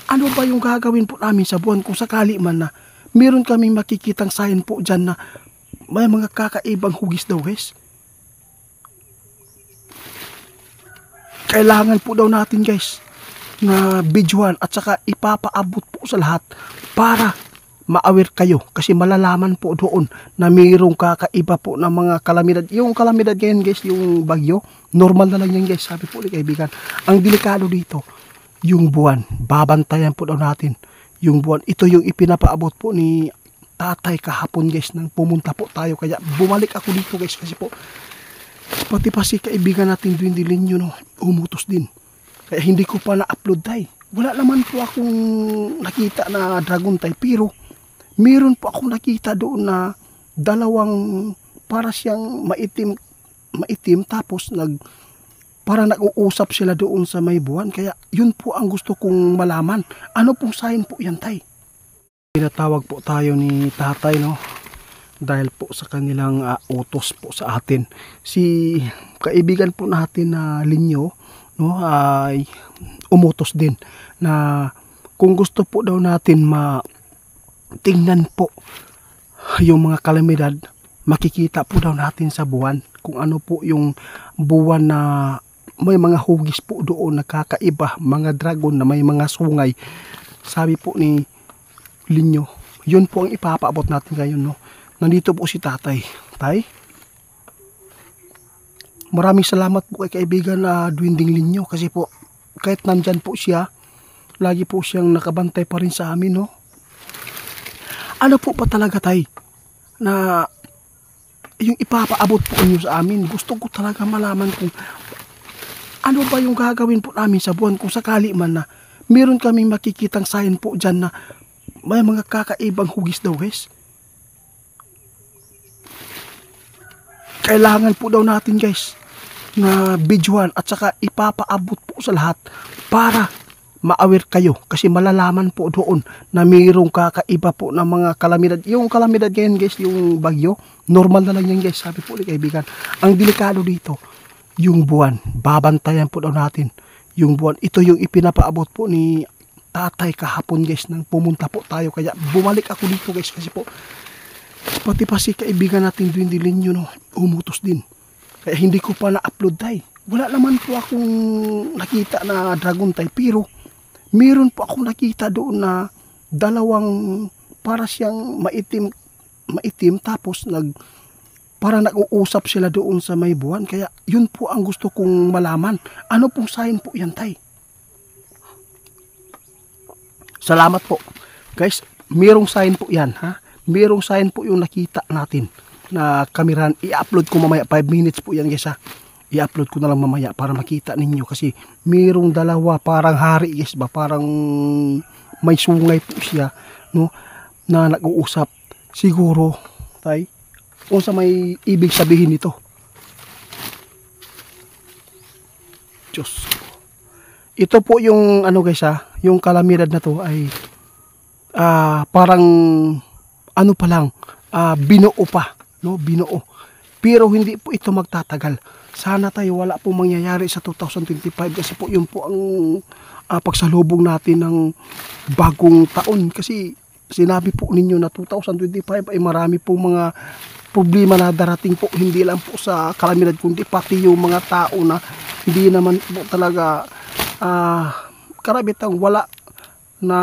Ano ba yung gagawin po namin sa buwan kung sakali man na meron kaming makikitang sign po dyan na may mga kakaibang hugis daw guys? Kailangan po daw natin guys na videoan at saka ipapaabot po sa lahat para ma-aware kayo kasi malalaman po doon na mayroong kakaiba po ng mga kalamidad. Yung kalamidad ngayon guys, yung bagyo, normal na lang yan guys. Sabi po ni kaibigan, ang delikado dito, yung buwan. Babantayan po daw natin yung buwan. Ito yung ipinapaabot po ni tatay kahapon guys nang pumunta po tayo. Kaya bumalik ako dito guys kasi po pati pa si kaibigan natin Duwende Linyo no, umutos din. Kaya hindi ko pa na-upload tayo. Wala naman po akong nakita na dragon tayo pero meron po akong nakita doon na dalawang para siyang maitim tapos para nag-uusap sila doon sa may buwan. Kaya yun po ang gusto kong malaman. Ano pong sign po yan tay? Tinatawag po tayo ni tatay no dahil po sa kanilang utos po sa atin. Si kaibigan po natin na Linyo no ay umutos din na kung gusto po daw natin tingnan po yung mga kalamidad, makikita po daw natin sa buwan kung ano po yung buwan na may mga hugis po doon na kakaiba, mga dragon na may mga sungay. Sabi po ni Linyo, yun po ang ipapaabot natin ngayon no. Nandito po si tatay. Tay, maraming salamat po kay kaibigan na Duwendeng Linyo kasi po kahit nandyan po siya, lagi po siyang nakabantay pa rin sa amin no. Ano po pa talaga tay na yung ipapaabot po niyo sa amin? Gusto ko talaga malaman kung ano ba yung gagawin po namin sa buwan kung sakali man na meron kaming makikitang sign po dyan na may mga kakaibang hugis daw guys. Kailangan po daw natin guys na videoan at saka ipapaabot po sa lahat para ma-aware kayo kasi malalaman po doon na mayroong kakaiba po ng mga kalamidad. Yung kalamidad ngayon guys, yung bagyo, normal na lang yan guys. Sabi po ni kaibigan, ang delikado dito, yung buwan. Babantayan po daw natin yung buwan. Ito yung ipinapaabot po ni tatay kahapon guys nang pumunta po tayo. Kaya bumalik ako dito guys kasi po pati pa si kaibigan natin Duwende Linyo no, umutos din. Kaya hindi ko pa na-upload tayo. Wala naman po akong nakita na dragon tayo pero meron po akong nakita doon na dalawang para siyang maitim tapos para nag-uusap sila doon sa may buwan. Kaya yun po ang gusto kong malaman. Ano pong sign po yan tay? Salamat po. Guys, merong sign po yan ha. Merong sign po yung nakita natin na kameran. I-upload ko mamaya 5 minutes po yan guys ha. I-upload ko na lang mamaya para makita ninyo kasi mayroong dalawa parang hari guys ba, parang may sungay po siya no na nag-uusap. Siguro tay kung sa may ibig sabihin nito. Diyos ko. Ito po yung ano guys ha, yung kalamidad na to ay parang ano pa lang, binuo pa no, binuo. Pero hindi po ito magtatagal. Sana tayo wala pong mangyayari sa 2025 kasi po yun po ang pagsalubong natin ng bagong taon. Kasi sinabi po ninyo na 2025 ay marami pong mga problema na darating po. Hindi lang po sa kalamidad kundi pati yung mga tao na hindi naman po talaga karabitang wala na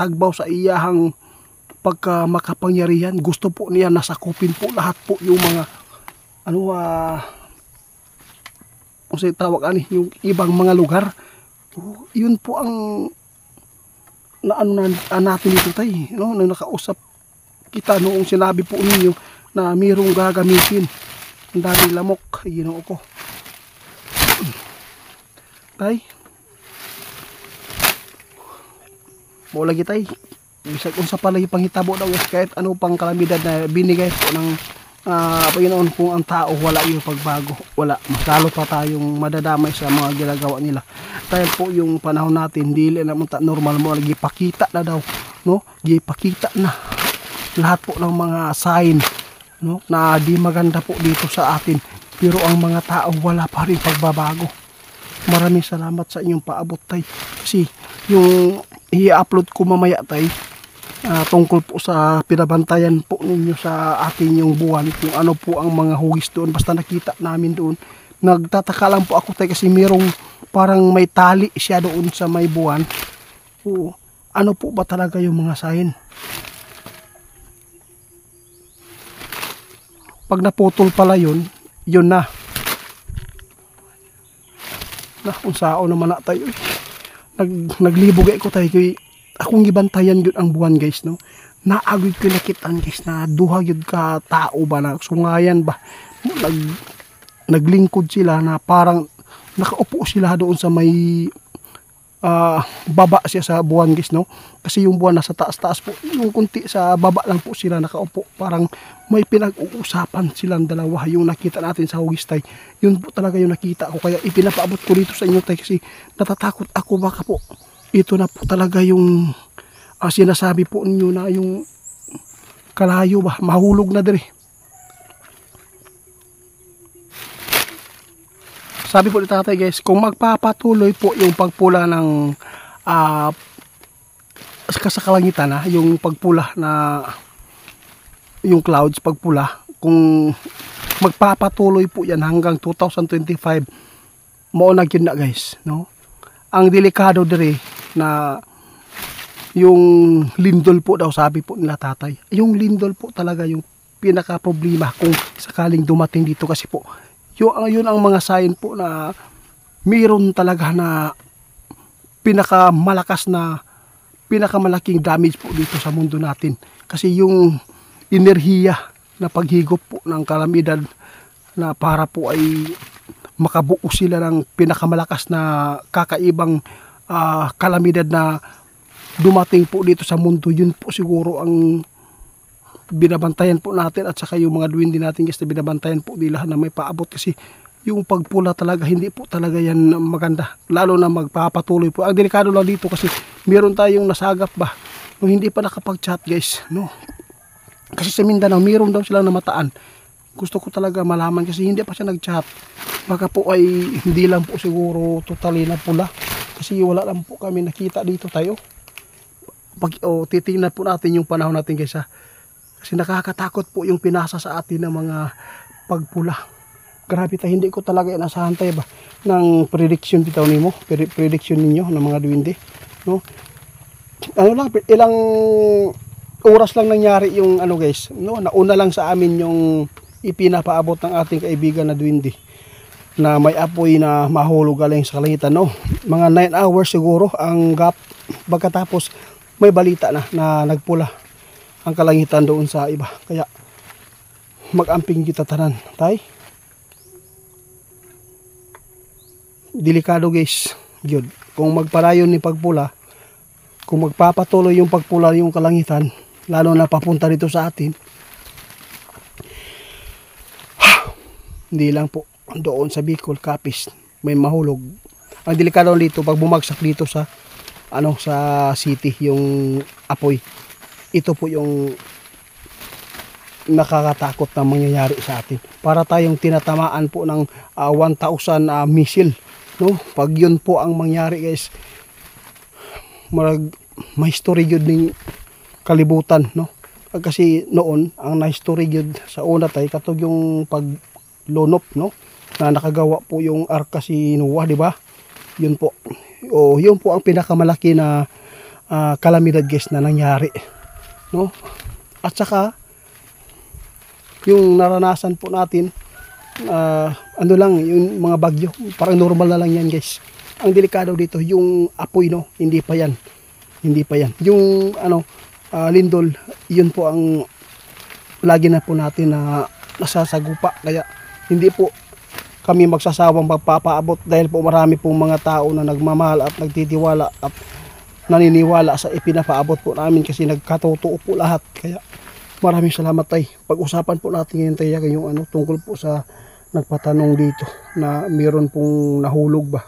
tagbaw sa iyahang pagka makapangyarihan. Gusto po niya nasakupin po lahat po yung mga kung sa'yo tawag yung ibang mga lugar. Yun po ang natin ito tayo no? Na nakausap kita noong sinabi po ninyo na mayroong gagamitin. Ang daming lamok, ginoo ko tay. Mo lagi tay bisag unsa pala yung panghitabo daw kahit ano pang kalamidad na binigay po ng Panginoon, kung ang tao wala yung pagbago, wala, mas lalo pa tayong madadamay sa mga ginagawa nila. Dahil po yung panahon natin dili na normal mo lagi pakita na daw no, gipakita na lahat po ng mga sign no na di maganda po dito sa atin, pero ang mga tao wala pa rin pagbabago. Maraming salamat sa inyong paabot tay kasi yung i-upload ko mamaya tay, tungkol po sa pinabantayan po ninyo sa atin yung buwan, kung ano po ang mga hugis doon. Basta nakita namin doon, nagtataka lang po ako tay kasi merong parang may tali siya doon sa may buwan. O, ano po ba talaga yung mga sign? Pag naputol pala yun na. Unsao naman na tayo. Naglibog ko tayo. Akong gibantayan yun ang buwan guys, no. Naagod ko nakitaan guys na duha yun ka tao ba na sungayan ba. Naglingkod sila na parang nakaupo sila doon sa may baba siya sa buwan guys, no. Kasi yung buwan nasa taas-taas po, yung kunti sa baba lang po sila nakaupo. Parang may pinag-uusapan silang dalawa. Yung nakita natin sa hugis tay, yun po talaga yung nakita ko, kaya ipinapaabot ko dito sa inyo tay kasi natatakot ako baka po ito na po talaga yung sinasabi po ninyo na yung kalayo ba, mahulog na dire. Sabi po ni tatay guys, kung magpapatuloy po yung pagpula ng sa kalangitan, yung pagpula na yung clouds, pagpula, kung magpapatuloy po yan hanggang 2025, maunag yun na guys, no. Ang delikado dire na yung lindol po daw, sabi po nila tatay, yung lindol po talaga yung pinaka problema kung sakaling dumating dito. Kasi po yun ang mga sign po na mayroon talaga na pinakamalaking damage po dito sa mundo natin. Kasi yung enerhiya na paghigop po ng kalamidad na para po ay makabuo sila ng pinakamalakas na kakaibang kalamidad na dumating po dito sa mundo, yun po siguro ang binabantayan po natin. At saka yung mga duwende natin guys na binabantayan po nila na may paabot. Kasi yung pagpula talaga, hindi po talaga yan maganda, lalo na magpapatuloy po. Ang delikado lang dito kasi meron tayong nasagap ba nung hindi pa nakapag-chat guys, no. Kasi sa Mindanao meron daw silang namataan. Gusto ko talaga malaman kasi hindi pa siya nag-chat. Baka po ay hindi lang po siguro totally na pula, kasi wala lang po kami nakita dito tayo. Titingnan po natin yung panahon natin guys, kasi nakakatakot po yung pinasa sa atin ng mga pagpula. Grabe tayo, hindi ko talaga inasahan tayo ba ng prediction bitaw nimo, prediction ninyo ng mga duwende, no. Ano lang, ilang oras lang nangyari yung ano guys, no, nauna lang sa amin yung ipinapaabot ng ating kaibigan na duwende na may apoy na mahulog galing sa kalangitan, no. Mga 9 hours siguro ang gap, pagkatapos may balita na nagpula ang kalangitan doon sa iba. Kaya mag-amping kita tanan tay. Delikado guys yun. Kung magparayon ni pagpula, kung magpapatuloy yung pagpula yung kalangitan, lalo na papunta dito sa atin, hindi lang po doon sa Bicol, Capiz, may mahulog. Ang delikado dito pag bumagsak dito sa sa city yung apoy. Ito po yung nakakatakot na mangyayari sa atin. Para tayong tinatamaan po ng 1,000 missile, no. Pag yun po ang mangyari guys, may story yun ng kalibutan, no. Kasi noon ang na-story yun sa una tay katog yung paglunop, no, na nakagawa po yung arka si Noah, di ba? Yun po. Yun po ang pinakamalaki na kalamidad guys na nangyari, no. At saka yung naranasan po natin, ano lang, yung mga bagyo, parang normal na lang yan guys. Ang delikado dito yung apoy, no, hindi pa yan yung lindol. Yun po ang lagi na po natin na nasasagupa. Kaya hindi po kami magsasawang magpapaabot dahil po marami pong mga tao na nagmamahal at nagtitiwala at naniniwala sa ipinapaabot po namin kasi nagkatotoo po lahat. Kaya maraming salamat tay. Pag-usapan po natin ngayon tay yung tungkol po sa nagpatanong dito na mayroon pong nahulog ba